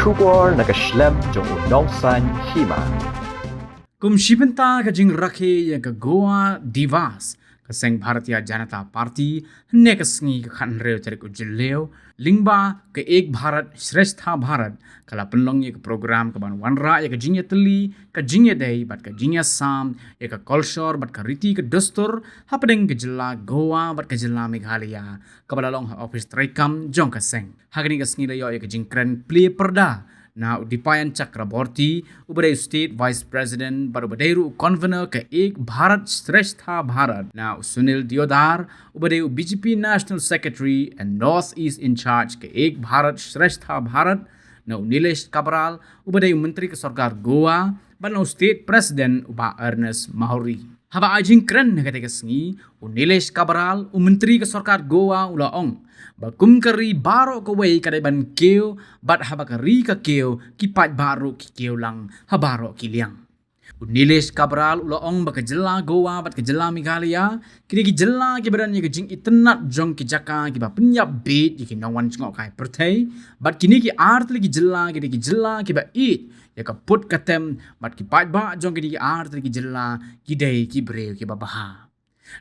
Shukor nakaslem jong unongsan Hima. Kumshibenta ka jing rakhe ya ka Goa Diwas ka seng Bharatiya Janata Party ne ka sngi ka khan reo tere ko jilleo lingba ka ek Bharat Shrestha Bharat kala Pynlong ya ka program ka ban Wanrah ya ka Jingïatylli ka Jingïatylli bat ka Jingïasam ya ka Culture bat ka Riti ka Dustur Hapdeng ka jilla Goa bat ka jilla Meghalaya ka balalong ha office Prokram jong ka seng hagani ka sngi layo ya ka jingkren play perda na Udipayan Chakraborty ubadai State Vice President baru badairu Convener ke Ek Bharat Shrestha Bharat na Sunil Diodar ubadai BJP National Secretary and North East in charge ke Ek Bharat Shrestha Bharat na Nilesh Kabral ubadai Menteri ke Sarkar Goa banau State President uba Ernest Mahori haba ajing keren kata kesngi Nilesh Kabral Menteri ke Sarkar Goa ulaong bakum kari baro ko way kadai ban keo bat haba kari ka keo kipat baro ki keo lang habaro kiliang Nilesh Kabral ulaong baka jela Goa bat ke jela Meghalaya kini ki jela ki badan ki jing itnat jong ki jaka ki ba penyap bit ki nawan ngok kai pertai bat kini ki art ki jela ki ba it ya ka put katem bat ki pat ba jong ki art ki jela ki dei ki breu ki ba baha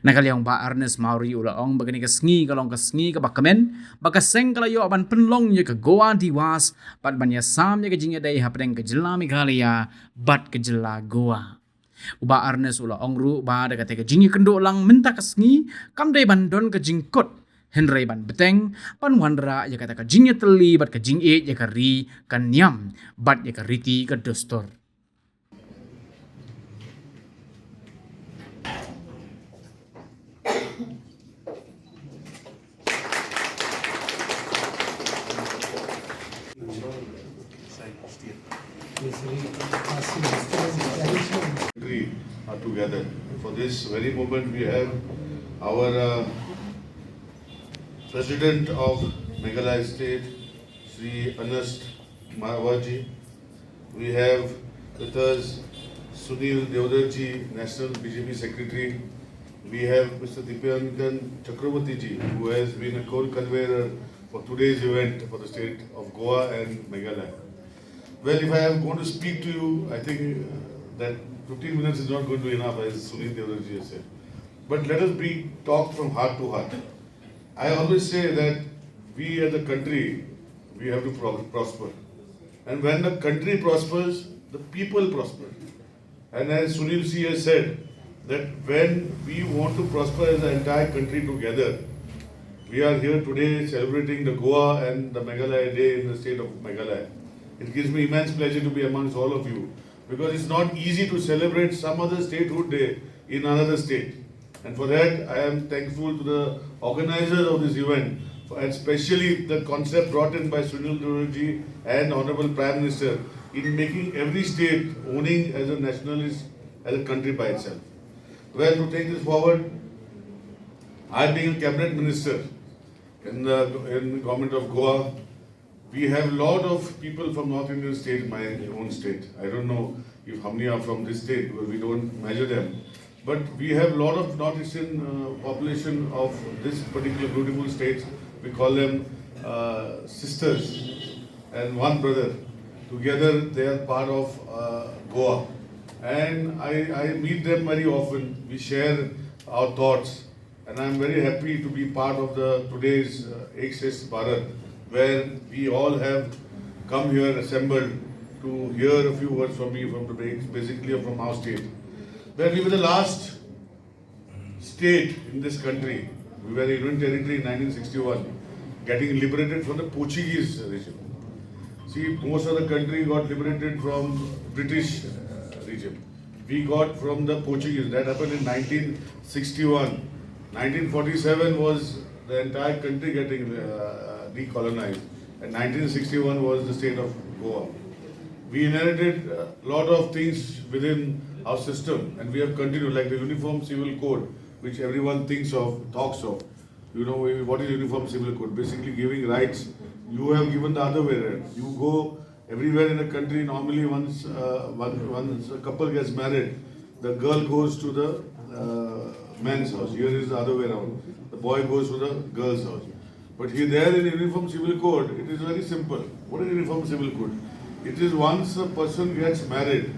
Nakaliang ba Ernest Mahori ulaong bagani ka sngi kalong ka sngi ka bakamen baka seng kalayo aban Pynlong ya ka Goa Diwas pat banya sam ya ka Jingïatylli Hapdeng ka jilla Meghalaya bat ka jilla Goa uba Ernest ulaong ru ba da ka te ka jingi kendo lang minta ka sngi kamdai bandon ka jingkot Henry ban beteng pan Wanrah ya kata ka Jingïatylli bat ka jing'e ya ka ri kan nyam bat ya ka riti ka dustur are together. For this very moment, we have our President of Meghalaya State, Sri Ernest Mahwarji. We have with us Sunil Deodarji, National BJP Secretary. We have Mr. Dipas Chakraborty, who has been a co-convener for today's event for the state of Goa and Meghalaya. Well, if I am going to speak to you, I think that 15 minutes is not going to be enough, as Sunil Deodarji has said. But let us talk from heart to heart. I always say that we as a country, we have to prosper. And when the country prospers, the people prosper. And as Sunil C has said, that when we want to prosper as an entire country together, we are here today celebrating the Goa and the Meghalaya Day in the state of Meghalaya. It gives me immense pleasure to be amongst all of you, because it's not easy to celebrate some other statehood day in another state. And for that, I am thankful to the organizers of this event, and especially the concept brought in by Sunil Deodarji and Honorable Prime Minister in making every state owning as a nationalist, as a country by itself. Well, to take this forward, I being a cabinet minister in the government of Goa, we have a lot of people from North Indian state, my own state. I don't know if how many are from this state, because we don't measure them. But we have a lot of North Eastern population of this particular beautiful state. We call them sisters and one brother. Together they are part of Goa. And I meet them very often. We share our thoughts. And I'm very happy to be part of today's Ek Shrestha Bharat, where we all have come here assembled to hear a few words from me, basically from our state. Where we were the last state in this country. We were a union territory in 1961, getting liberated from the Portuguese regime. See, most of the country got liberated from British regime. We got from the Portuguese. That happened in 1961. 1947 was the entire country getting decolonized, and 1961 was the state of Goa. We inherited a lot of things within our system, and we have continued, like the Uniform Civil Code, which everyone talks of. You know, what is Uniform Civil Code? Basically giving rights. You have given the other way around. You go everywhere in the country, normally once a couple gets married, the girl goes to the man's house. Here is the other way around. The boy goes to the girl's house. But here, there in Uniform Civil Code, it is very simple. What is Uniform Civil Code? it is once a person gets married,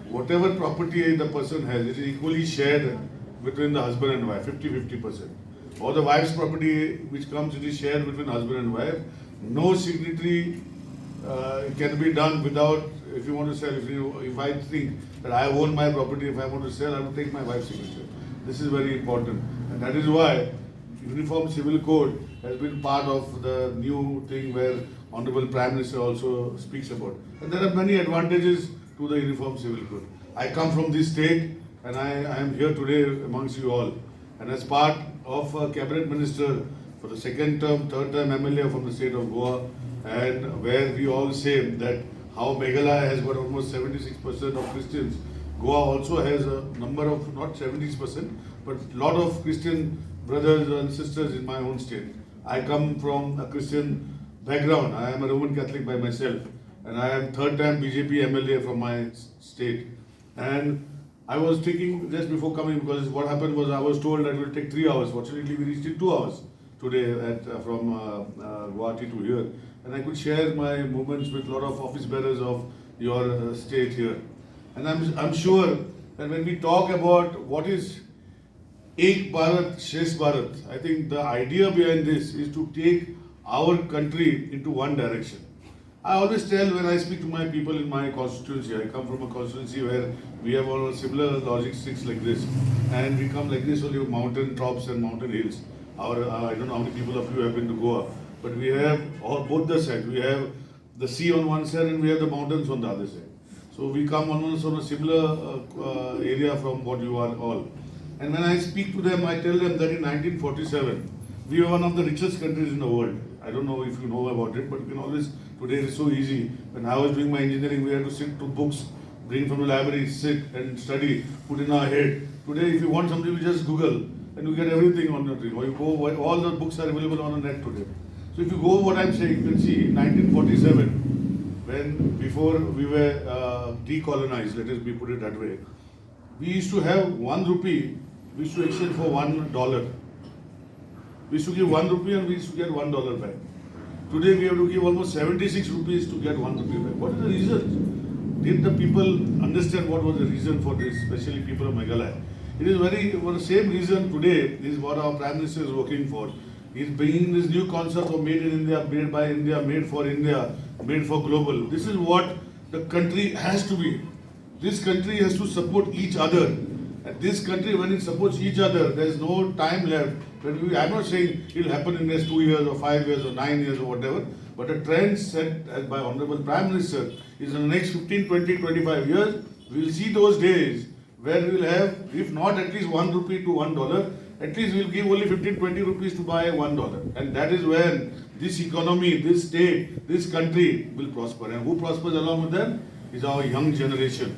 whatever property the person has, it is equally shared between the husband and wife, 50-50%. Or the wife's property which comes, it is shared between husband and wife. No signatory can be done without, if you want to sell, if I think that I own my property, if I want to sell, I will take my wife's signature. This is very important. And that is why Uniform Civil Code has been part of the new thing where Honorable Prime Minister also speaks about. And there are many advantages to the Uniform Civil Code. I come from this state and I am here today amongst you all. And as part of a cabinet minister for the second term, third term MLA from the state of Goa, and where we all say that how Meghalaya has got almost 76% of Christians, Goa also has a number of, not 70%, but a lot of Christian brothers and sisters in my own state. I come from a Christian background. I am a Roman Catholic by myself, and I am third time BJP MLA from my state. And I was thinking just before coming, because what happened was I was told that it will take 3 hours. Fortunately, we reached in 2 hours today from Guwahati to here. And I could share my moments with a lot of office bearers of your state here. And I'm sure that when we talk about what is Ek Bharat, Shresh Bharat, I think the idea behind this is to take our country into one direction. I always tell when I speak to my people in my constituency, I come from a constituency where we have all similar logistics like this, and we come like this only with mountain tops and mountain hills. I don't know how many people of you have been to Goa, but we have both the sides. We have the sea on one side and we have the mountains on the other side. So we come almost on a similar area from what you are all. And when I speak to them, I tell them that in 1947, we were one of the richest countries in the world. I don't know if you know about it, but you can always, today it's so easy. When I was doing my engineering, we had to sit to books, bring from the library, sit and study, put in our head. Today, if you want something, you just Google and you get everything on the thing. Or you go, all the books are available on the net today. So if you go what I'm saying, you can see in 1947, when before we were decolonized, let us put it that way, we used to have 1 rupee, we used to exchange for $1. We used to give 1 rupee and we used to get $1 back. Today we have to give almost 76 rupees to get 1 rupee back. What is the reason? Did the people understand what was the reason for this, especially people of Meghalaya? It is for the same reason today, this is what our Prime Minister is working for. He is bringing this new concept of made in India, made by India, made for India, made for global. This is what the country has to be. This country has to support each other. And this country, when it supports each other, there is no time left. I'm not saying it will happen in the next 2 years or 5 years or 9 years or whatever, but a trend set by Honorable Prime Minister is in the next 15, 20, 25 years, we will see those days where we will have, if not at least 1 rupee to $1, at least we will give only 15, 20 rupees to buy $1. And that is when this economy, this state, this country will prosper. And who prospers along with them is our young generation.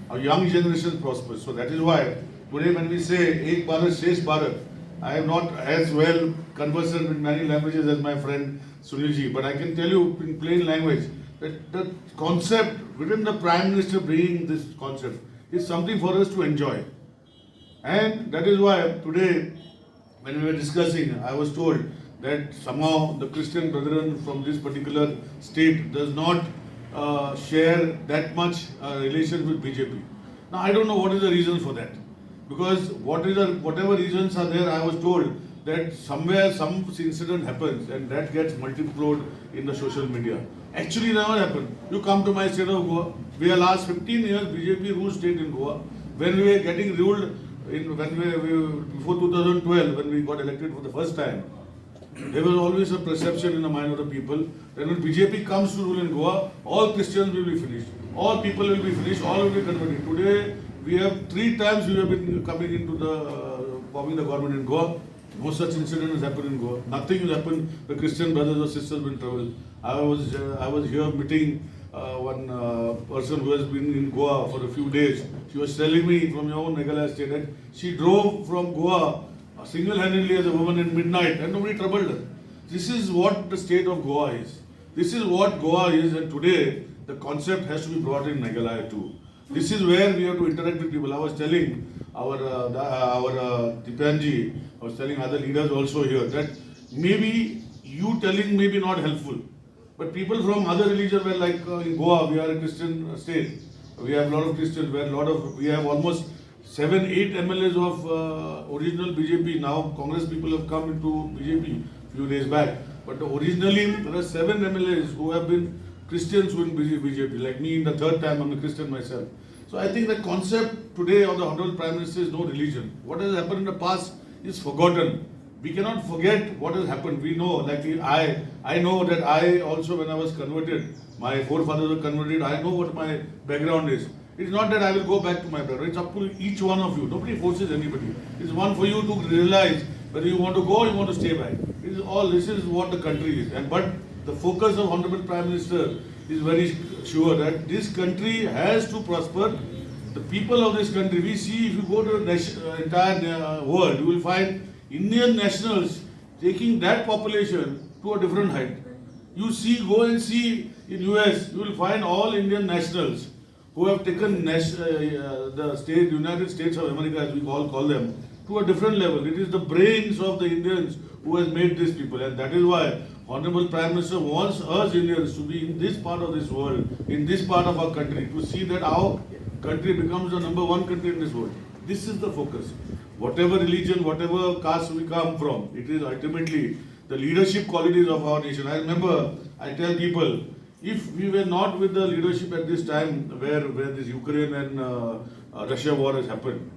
Our young generation prospers. So that is why today when we say Ek Bharat, Shresh Bharat, I am not as well conversant with many languages as my friend Sunilji, but I can tell you in plain language that the concept within the Prime Minister bringing this concept is something for us to enjoy. And that is why today when we were discussing, I was told that somehow the Christian brethren from this particular state does not share that much relation with BJP. Now I don't know what is the reason for that. Because whatever reasons are there, I was told that somewhere some incident happens and that gets multiplied in the social media. Actually never happened. You come to my state of Goa, we are last 15 years BJP ruled state in Goa. When we were getting ruled, before 2012, when we got elected for the first time, there was always a perception in the mind of the people that when BJP comes to rule in Goa, all Christians will be finished. All people will be finished, all will be converted. Today, we have 3 times we have been coming into forming the government in Goa. No such incident has happened in Goa. Nothing has happened. The Christian brothers or sisters have been troubled. I was here meeting one person who has been in Goa for a few days. She was telling me from your own Meghalaya state that she drove from Goa single-handedly as a woman in midnight and nobody troubled her. This is what the state of Goa is. This is what Goa is, and today the concept has to be brought in Meghalaya too. This is where we have to interact with people. I was telling our Dipanji, I was telling other leaders also here that maybe you telling may be not helpful, But people from other religions were like in Goa, we are a Christian state. We have a lot of Christians. We have almost 7-8 MLAs of original BJP. Now Congress people have come into BJP few days back. But originally there are 7 MLAs who have been Christians who in BJP. Like me, in the third time I'm a Christian myself. So I think the concept today of the Honorable Prime Minister is no religion. What has happened in the past is forgotten. We cannot forget what has happened. We know, like I know that I also, when I was converted, my forefathers were converted, I know what my background is. It's not that I will go back to my background. It's up to each one of you. Nobody forces anybody. It's one for you to realize whether you want to go or you want to stay back. This is what the country is. But the focus of Honorable Prime Minister is very sure that this country has to prosper. The people of this country, we see, if you go to the entire world, you will find Indian nationals taking that population to a different height. Go and see in US, you will find all Indian nationals who have taken the United States of America, as we call them, to a different level. It is the brains of the Indians who has made these people, and that is why Honorable Prime Minister wants us Indians to be in this part of this world, in this part of our country, to see that our country becomes the number 1 country in this world. This is the focus. Whatever religion, whatever caste we come from, it is ultimately the leadership qualities of our nation. I remember, I tell people, if we were not with the leadership at this time where this Ukraine and Russia war has happened,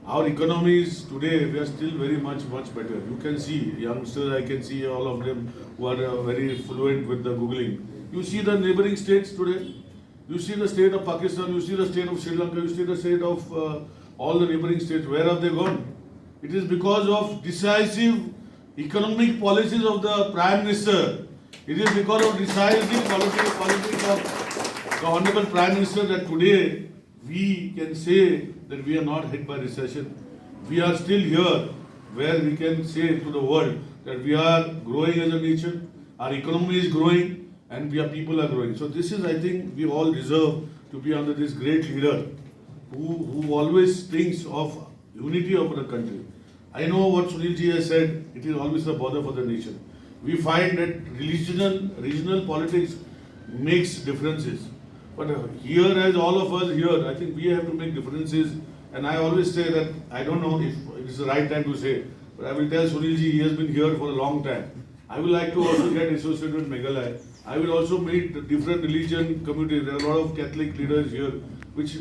our economies today, we are still very much better. You can see, youngsters, I can see all of them who are very fluent with the Googling. You see the neighboring states today, you see the state of Pakistan, you see the state of Sri Lanka, you see the state of all the neighboring states. Where have they gone? It is because of decisive economic policies of the Prime Minister. It is because of decisive policies of the Honorable Prime Minister that today we can say that we are not hit by recession. We are still here where we can say to the world that we are growing as a nation, our economy is growing, and people are growing. So this is, I think, we all deserve to be under this great leader who always thinks of unity of the country. I know what Sunilji has said, it is always a bother for the nation. We find that regional politics makes differences. But here, as all of us here, I think we have to make differences. And I always say that, I don't know if it's the right time to say, but I will tell Sunilji, he has been here for a long time. I would like to also get associated with Meghalaya. I will also meet different religion communities. There are a lot of Catholic leaders here, which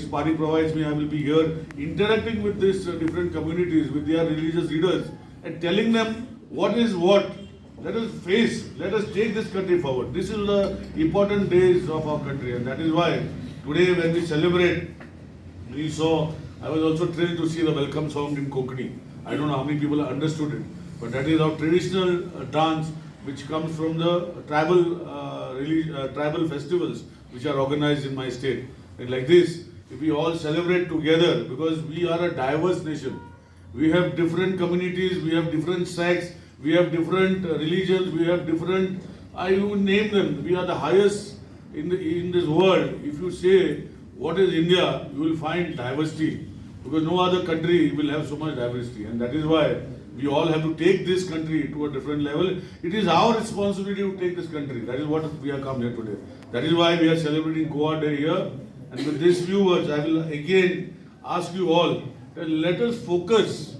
party provides me. I will be here interacting with these different communities, with their religious leaders, and telling them what is what. Let us face, let us take this country forward. This is the important days of our country, and that is why today when we celebrate, I was also thrilled to see the welcome song in Konkani. I don't know how many people understood it, but that is our traditional dance which comes from the tribal festivals which are organized in my state. And like this, if we all celebrate together, because we are a diverse nation, we have different communities, we have different sects, we have different religions, we have different, I will name them, we are the highest in this world. If you say, what is India, you will find diversity, because no other country will have so much diversity, and that is why we all have to take this country to a different level. It is our responsibility to take this country. That is what we have come here today. That is why we are celebrating Goa Day here. And with these few words, I will again ask you all that let us focus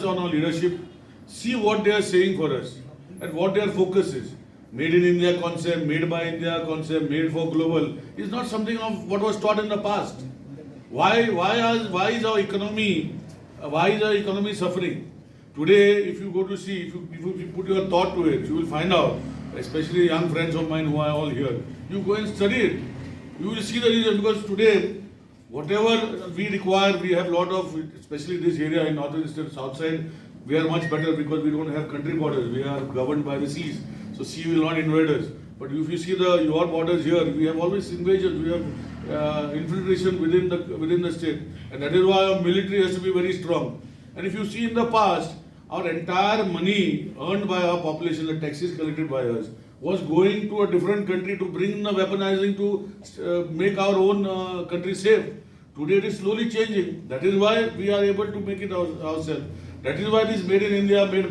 on our leadership, see what they are saying for us and what their focus is. Made in India concept, made by India concept, made for global is not something of what was taught in the past. Why is our economy suffering? Today, if you go to see, if you put your thought to it, you will find out, especially young friends of mine who are all here, you go and study it. You will see the reason, because today, whatever we require, we have a lot of, especially this area in northeastern south side, we are much better because we don't have country borders. We are governed by the seas. So sea will not invade us. But if you see your borders here, we have always invasions, we have infiltration within the state. And that is why our military has to be very strong. And if you see in the past, our entire money earned by our population, the taxes collected by us, was going to a different country to bring the weaponizing to make our own country safe. Today it is slowly changing. That is why we are able to make it ourselves. That is why this made in India, made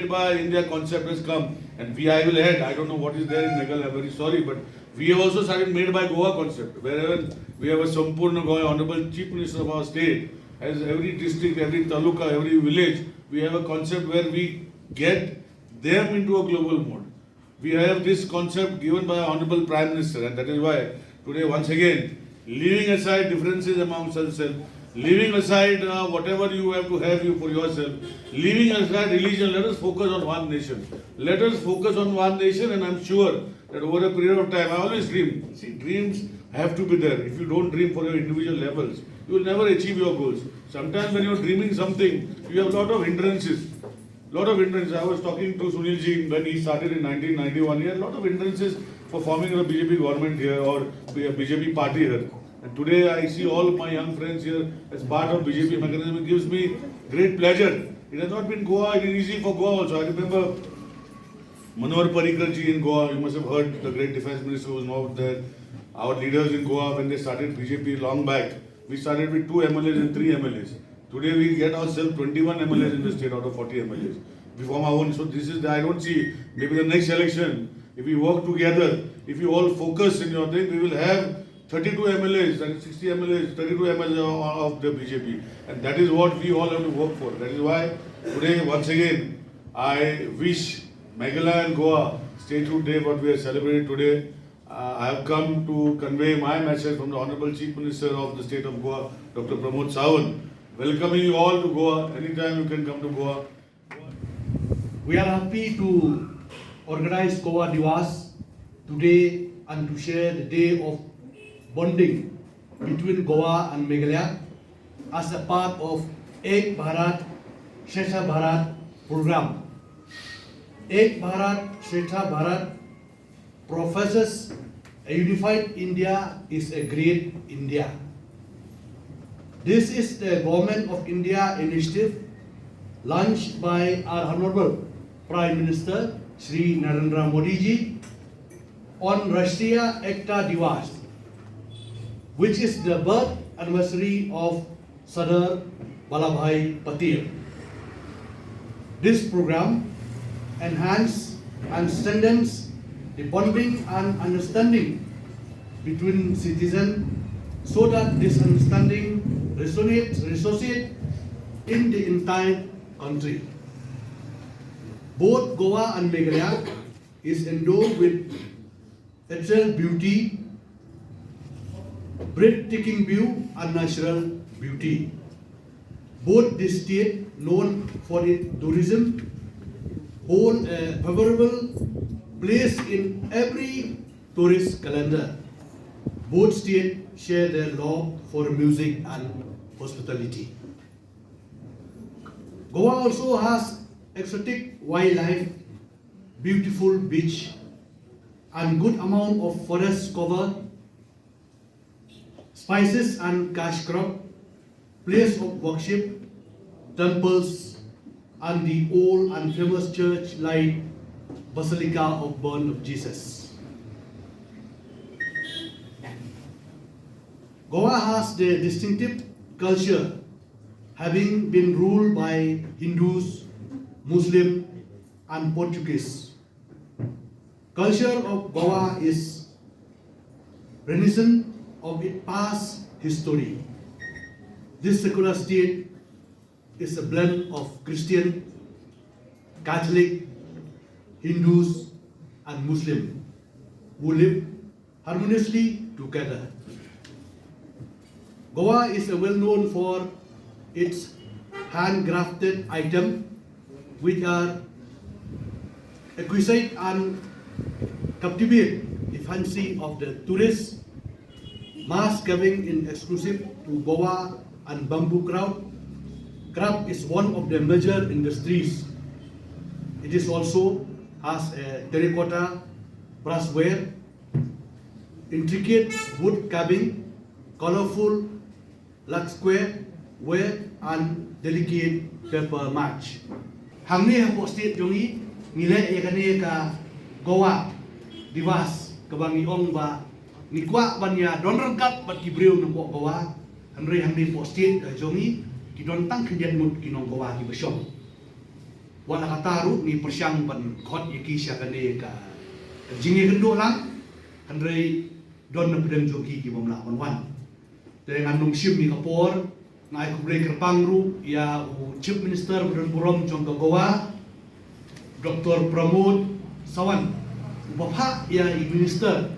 by India concept has come. And I will add, I don't know what is there in Meghalaya, I'm very sorry, but we have also started made by Goa concept, wherever we have a Sampurna Goa, Honorable Chief Minister of our state, as every district, every taluka, every village, we have a concept where we get them into a global mode. We have this concept given by our Honorable Prime Minister, and that is why today, once again, leaving aside differences amongst ourselves, leaving aside whatever you have to have you for yourself, leaving aside religion, let us focus on one nation. Let us focus on one nation, and I'm sure that over a period of time, I always dream. See, dreams have to be there. If you don't dream for your individual levels, you will never achieve your goals. Sometimes when you're dreaming something, you have a lot of hindrances. Lot of hindrances. I was talking to Sunilji when he started in 1991. He had a lot of hindrances for forming a BJP government here or a BJP party here. And today I see all my young friends here as part of BJP mechanism. It gives me great pleasure. It has not been Goa. It is easy for Goa also. I remember Manohar Parrikar ji in Goa. You must have heard the great defense minister who was now there. Our leaders in Goa, when they started BJP long back, we started with 2 MLAs and 3 MLAs. Today we get ourselves 21 MLAs in the state out of 40 MLAs. We form our own. So this is, I don't see, maybe the next election, if we work together, if you all focus in your thing, we will have 32 MLAs, that is 60 MLAs, 32 MLAs of the BJP. And that is what we all have to work for. That is why today, once again, I wish Meghalaya and Goa Statehood Day, what we are celebrating today. I have come to convey my message from the Honorable Chief Minister of the state of Goa, Dr. Pramod Sawant, welcoming you all to Goa. Anytime you can come to Goa. We are happy to organize Goa Diwas today and to share the day of bonding between Goa and Meghalaya as a part of Ek Bharat Shreshtha Bharat program. Ek Bharat Shreshtha Bharat professes a unified India is a great India. This is the Government of India initiative launched by our Honorable Prime Minister Shri Narendra Modi ji on Rashtriya Ekta Diwas, which is the birth anniversary of Sardar Vallabhbhai Patel. This program enhances and strengthens the bonding and understanding between citizens so that this understanding resonates in the entire country. Both Goa and Meghalaya is endowed with natural beauty, breathtaking view and natural beauty. Both the state known for its tourism hold a favorable place in every tourist calendar. Both states share their love for music and hospitality. Goa also has exotic wildlife, beautiful beach, and good amount of forest cover, spices and cash crop, place of worship, temples, and the old and famous church like Basilica of Born of Jesus. Goa has the distinctive culture, having been ruled by Hindus, Muslim, and Portuguese. Culture of Goa is reminiscent of its past history. This secular state is a blend of Christian, Catholic, Hindus, and Muslims who live harmoniously together. Goa is well known for its handcrafted items, which are exquisite and captivate the fancy of the tourists. Mass gathering in exclusive to Goa and bamboo craft is one of the major industries. It is also has a terracotta brassware, intricate wood carving, colorful lacquer ware, and delicate paper match. Hamni ha posted jongi ngile ekane ka Goa Diwas kabangi ong ba nikwa banya don rangkat bat kibreu no Goa hamri posted jongi ki don tang kendian mut kinong Goa ki besyong. wala kataru ni persyang ban khot yaki syakane ka jingi kendo lang kanrei don na pedang jogi ki bomla wan te nganung sim mi kapor ngai kublei kerpang ru ya chief minister Badan Burom jong Goa Dr. Pramod Sawan Bapak ya minister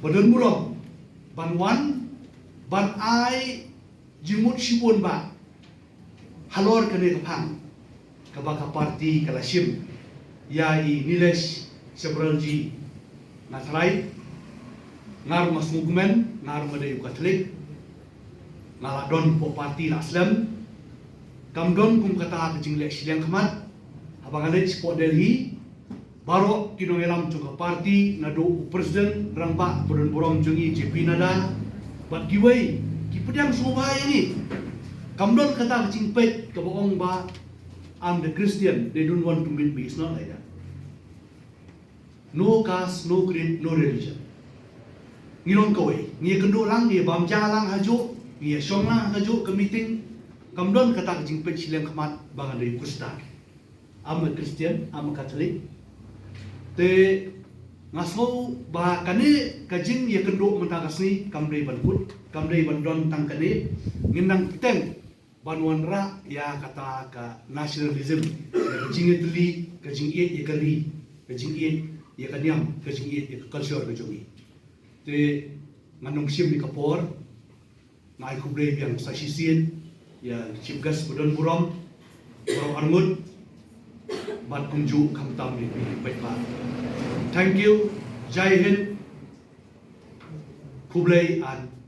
Badan Burom ban wan ban ai jimut sibun ba halor kene kapang kabaka parti kalasim ya niles sebralji natrai ngar mas movement ngar madayu katolik ngaladon po parti Islam kamdon kum kata kejing lek silang khamat abang alej po Delhi baro kinong elam juga parti nado presiden rangba Badan Burom jungi JP nada bat giwei kipedang semua ini kamdon kata kejing pet kaboong ba I'm the Christian, they don't want to meet me. It's not like that. No caste, no creed, no religion. Ngilong kawai, ngia kendo lang, ngia bamja lang hajo, ngia syong lang hajo ke meeting. Kamdon kata kejing pet silang khamat bangan dari kustak. I'm a Christian, I'm a Catholic. Te ngaso ba kane kajing ngia kendo mentagasni kamdai bankut, kamdai bandon tang kane ngindang peteng. Ban Wanrah ya kata ka nationalism Jingïatylli ka Jingïat ya kali ka Jingïat ya kanyam ka Jingïat ya culture ka jongi te nganong sim ni kapor ngai kublei biang sa sisin ya chief guest Badan Burom Burom Arngut bat kumju kamtam ni baik ba. Thank you, Jai Hind, Kublai and